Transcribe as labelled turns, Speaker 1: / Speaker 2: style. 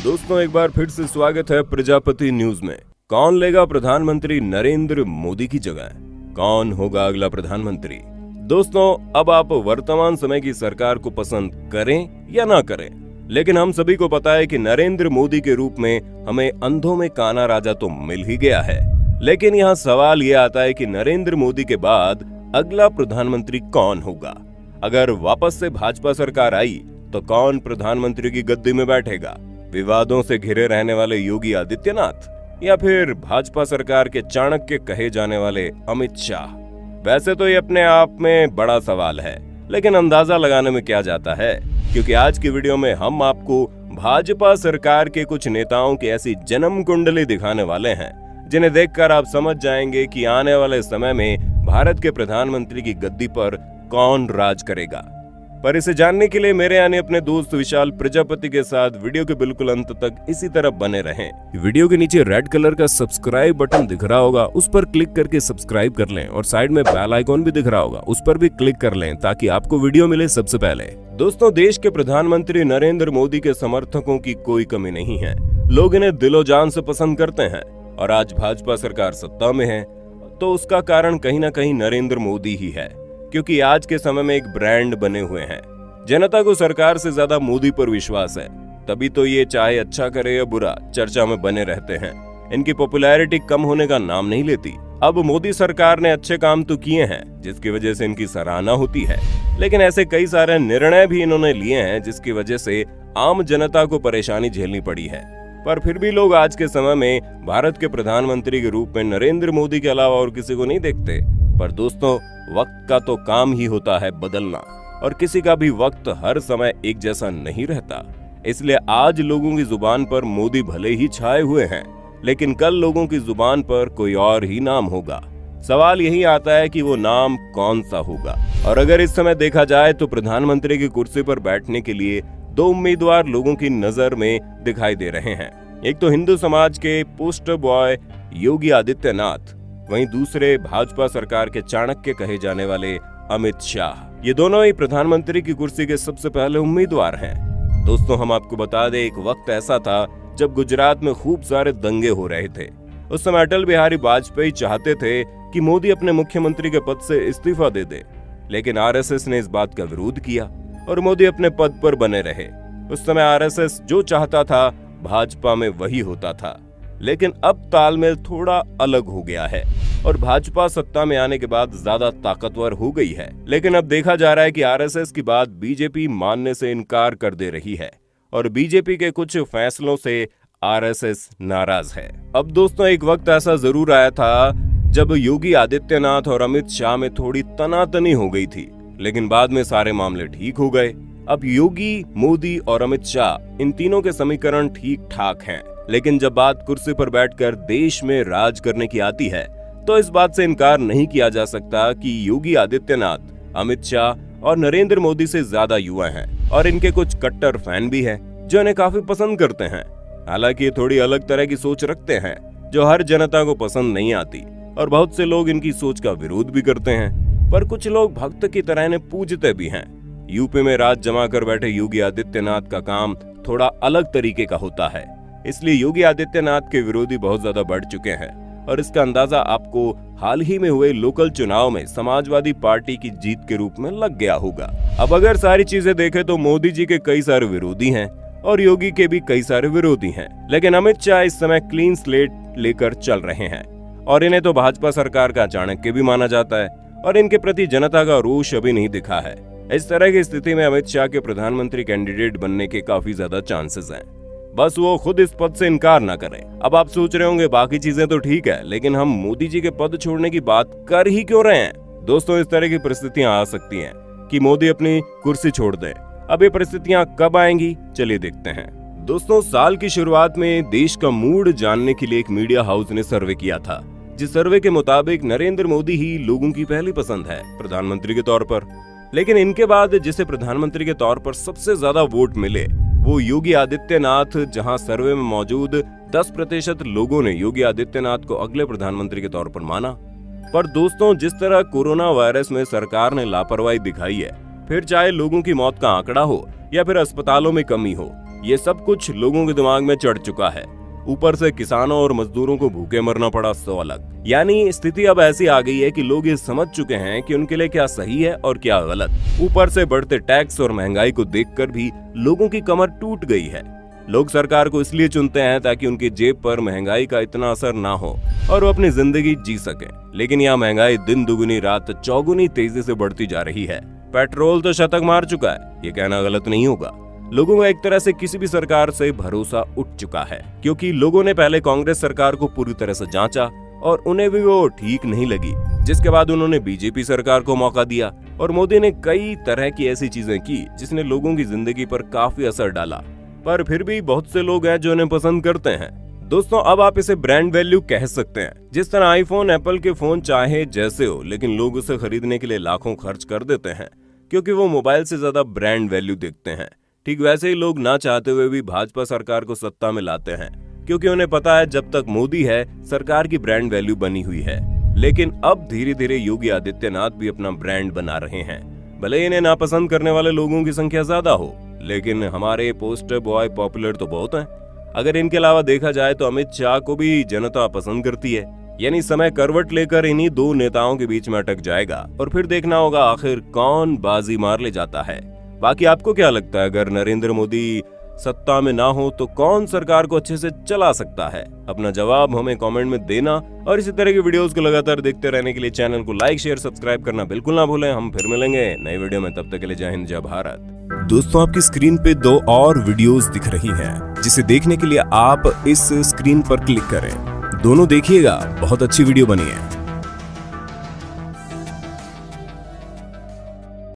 Speaker 1: दोस्तों एक बार फिर से स्वागत है प्रजापति न्यूज में। कौन लेगा प्रधानमंत्री नरेंद्र मोदी की जगह? कौन होगा अगला प्रधानमंत्री? दोस्तों अब आप वर्तमान समय की सरकार को पसंद करें या ना करें, लेकिन हम सभी को पता है कि नरेंद्र मोदी के रूप में हमें अंधों में काना राजा तो मिल ही गया है। लेकिन यहाँ सवाल ये आता है कि नरेंद्र मोदी के बाद अगला प्रधानमंत्री कौन होगा? अगर वापस से भाजपा सरकार आई तो कौन प्रधानमंत्री की गद्दी में बैठेगा? विवादों से घिरे रहने वाले योगी आदित्यनाथ या फिर भाजपा सरकार के चाणक्य कहे जाने वाले अमित शाह? वैसे तो ये अपने आप में बड़ा सवाल है, लेकिन अंदाजा लगाने में क्या जाता है, क्योंकि आज की वीडियो में हम आपको भाजपा सरकार के कुछ नेताओं की ऐसी जन्म कुंडली दिखाने वाले हैं जिन्हें देखकर आप समझ जाएंगे कि आने वाले समय में भारत के प्रधानमंत्री की गद्दी पर कौन राज करेगा। पर इसे जानने के लिए मेरे यानी अपने दोस्त विशाल प्रजापति के साथ वीडियो के बिल्कुल अंत तक इसी तरह बने रहें। वीडियो के नीचे रेड कलर का सब्सक्राइब बटन दिख रहा होगा, उस पर क्लिक करके सब्सक्राइब कर लें और साइड में बेल आइकॉन भी दिख रहा होगा, उस पर भी क्लिक कर लें ताकि आपको वीडियो मिले सबसे पहले। दोस्तों देश के प्रधानमंत्री नरेंद्र मोदी के समर्थकों की कोई कमी नहीं है। लोग इन्हें दिलो जान से पसंद करते हैं और आज भाजपा सरकार सत्ता में है तो उसका कारण कहीं ना कहीं नरेंद्र मोदी ही है, क्योंकि आज के समय में एक ब्रांड बने हुए हैं। जनता को सरकार से ज्यादा मोदी पर विश्वास है, तभी तो ये चाहे अच्छा करे या बुरा चर्चा में बने रहते हैं। इनकी पॉपुलैरिटी कम होने का नाम नहीं लेती। अब मोदी सरकार ने अच्छे काम तो किए हैं जिसकी वजह से इनकी सराहना होती है, लेकिन ऐसे कई सारे निर्णय भी इन्होंने लिए हैं जिसकी वजह से आम जनता को परेशानी झेलनी पड़ी है। पर फिर भी लोग आज के समय में भारत के प्रधानमंत्री के रूप में नरेंद्र मोदी के अलावा और किसी को नहीं देखते। पर दोस्तों वक्त का तो काम ही होता है बदलना, और किसी का भी वक्त हर समय एक जैसा नहीं रहता। इसलिए आज लोगों की जुबान पर मोदी भले ही छाए हुए हैं, लेकिन कल लोगों की जुबान पर कोई और ही नाम होगा। सवाल यही आता है कि वो नाम कौन सा होगा। और अगर इस समय देखा जाए तो प्रधानमंत्री की कुर्सी पर बैठने के लिए दो उम्मीदवार लोगों की नजर में दिखाई दे रहे हैं। एक तो हिंदू समाज के पोस्टर बॉय योगी आदित्यनाथ, वहीं दूसरे भाजपा सरकार के चाणक्य कहे जाने वाले अमित शाह। ये दोनों ही प्रधानमंत्री की कुर्सी के सबसे पहले उम्मीदवार हैं। दोस्तों हम आपको बता दें, एक वक्त ऐसा था जब गुजरात में खूब सारे दंगे हो रहे थे। उस समय अटल बिहारी वाजपेयी चाहते थे कि मोदी अपने मुख्यमंत्री के पद से इस्तीफा दे दे, लेकिन आरएसएस ने इस बात का विरोध किया और मोदी अपने पद पर बने रहे। उस समय आरएसएस जो चाहता था भाजपा में वही होता था, लेकिन अब तालमेल थोड़ा अलग हो गया है और भाजपा सत्ता में आने के बाद ज्यादा ताकतवर हो गई है। लेकिन अब देखा जा रहा है कि आरएसएस की बात बीजेपी मानने से इनकार कर दे रही है और बीजेपी के कुछ फैसलों से आरएसएस नाराज है। अब दोस्तों एक वक्त ऐसा जरूर आया था जब योगी आदित्यनाथ और अमित शाह में थोड़ी तनातनी हो गई थी, लेकिन बाद में सारे मामले ठीक हो गए। अब योगी, मोदी और अमित शाह इन तीनों के समीकरण ठीक ठाक हैं, लेकिन जब बात कुर्सी पर बैठकर देश में राज करने की आती है तो इस बात से इनकार नहीं किया जा सकता कि योगी आदित्यनाथ, अमित शाह और नरेंद्र मोदी से ज्यादा युवा हैं और इनके कुछ कट्टर फैन भी हैं जो इन्हें काफी पसंद करते हैं। हालांकि ये थोड़ी अलग तरह की सोच रखते हैं जो हर जनता को पसंद नहीं आती और बहुत से लोग इनकी सोच का विरोध भी करते हैं। पर कुछ लोग भक्त की तरह इन्हें पूजते भी हैं। यूपी में राज जमा कर बैठे योगी आदित्यनाथ का काम थोड़ा अलग तरीके का होता है, इसलिए योगी आदित्यनाथ के विरोधी बहुत ज्यादा बढ़ चुके हैं और इसका अंदाजा आपको हाल ही में हुए लोकल चुनाव में समाजवादी पार्टी की जीत के रूप में लग गया होगा। अब अगर सारी चीजें देखें तो मोदी जी के कई सारे विरोधी हैं और योगी के भी कई सारे विरोधी हैं, लेकिन अमित शाह इस समय क्लीन स्लेट लेकर चल रहे हैं और इन्हें तो भाजपा सरकार का चाणक्य भी माना जाता है और इनके प्रति जनता का रोष अभी नहीं दिखा है। इस तरह की स्थिति में अमित शाह के प्रधानमंत्री कैंडिडेट बनने के काफी ज्यादा चांसेस हैं, बस वो खुद इस पद से इनकार ना करें। अब आप सोच रहे होंगे बाकी चीजें तो ठीक है, लेकिन हम मोदी जी के पद छोड़ने की बात कर ही क्यों रहे हैं? दोस्तों इस तरह की परिस्थितियां आ सकती हैं कि मोदी अपनी कुर्सी छोड़ दे। अब ये परिस्थितियां कब आएंगी, चलिए देखते हैं। दोस्तों साल की शुरुआत में देश का मूड जानने के लिए एक मीडिया हाउस ने सर्वे किया था, जिस सर्वे के मुताबिक नरेंद्र मोदी ही लोगों की पहली पसंद है प्रधानमंत्री के तौर पर। लेकिन इनके बाद जिसे प्रधानमंत्री के तौर पर सबसे ज्यादा वोट मिले वो योगी आदित्यनाथ, जहां सर्वे में मौजूद 10% लोगों ने योगी आदित्यनाथ को अगले प्रधानमंत्री के तौर पर माना। पर दोस्तों जिस तरह कोरोना वायरस में सरकार ने लापरवाही दिखाई है, फिर चाहे लोगों की मौत का आंकड़ा हो या फिर अस्पतालों में कमी हो, ये सब कुछ लोगों के दिमाग में चढ़ चुका है। ऊपर से किसानों और मजदूरों को भूखे मरना पड़ा सो अलग। यानी स्थिति अब ऐसी आ गई है कि लोग ये समझ चुके हैं कि उनके लिए क्या सही है और क्या गलत। ऊपर से बढ़ते टैक्स और महंगाई को देखकर भी लोगों की कमर टूट गई है। लोग सरकार को इसलिए चुनते हैं ताकि उनकी जेब पर महंगाई का इतना असर ना हो और वो अपनी जिंदगी जी सके। लेकिन यह महंगाई दिन दुगुनी रात चौगुनी तेजी से बढ़ती जा रही है। पेट्रोल तो शतक मार चुका है, ये कहना गलत नहीं होगा। लोगों का एक तरह से किसी भी सरकार से भरोसा उठ चुका है, क्योंकि लोगों ने पहले कांग्रेस सरकार को पूरी तरह से जांचा और उन्हें भी वो ठीक नहीं लगी, जिसके बाद उन्होंने बीजेपी सरकार को मौका दिया और मोदी ने कई तरह की ऐसी चीजें की जिसने लोगों की जिंदगी पर काफी असर डाला। पर फिर भी बहुत से लोग हैं जो उन्हें पसंद करते हैं। दोस्तों, अब आप इसे ब्रांड वैल्यू कह सकते हैं। जिस तरह आईफोन, एप्पल के फोन चाहे जैसे हो, लेकिन लोग उसे खरीदने के लिए लाखों खर्च कर देते हैं क्योंकि वो मोबाइल से ज्यादा ब्रांड वैल्यू देखते हैं। ठीक वैसे ही लोग ना चाहते हुए भी भाजपा सरकार को सत्ता में लाते हैं, क्योंकि उन्हें पता है जब तक मोदी है सरकार की ब्रांड वैल्यू बनी हुई है। लेकिन अब धीरे धीरे योगी आदित्यनाथ भी अपना ब्रांड बना रहे हैं। भले इन्हें नापसंद करने वाले लोगों की संख्या ज्यादा हो, लेकिन हमारे पोस्टर बॉय पॉपुलर तो बहुत हैं। अगर इनके अलावा देखा जाए तो अमित शाह को भी जनता पसंद करती है। यानी समय करवट लेकर इन्हीं दो नेताओं के बीच में अटक जाएगा और फिर देखना होगा आखिर कौन बाजी मार ले जाता है। बाकी आपको क्या लगता है, अगर नरेंद्र मोदी सत्ता में ना हो तो कौन सरकार को अच्छे से चला सकता है? अपना जवाब हमें कमेंट में देना और इसी तरह की वीडियोस को लगातार देखते रहने के लिए चैनल को लाइक, शेयर, सब्सक्राइब करना बिल्कुल ना भूलें। हम फिर मिलेंगे नई वीडियो में, तब तक के लिए जय हिंद, जय भारत। दोस्तों, आपकी स्क्रीन पे दो और वीडियोस दिख रही हैं, जिसे देखने के लिए आप इस स्क्रीन पर क्लिक करें। दोनों देखिएगा, बहुत अच्छी वीडियो बनी है।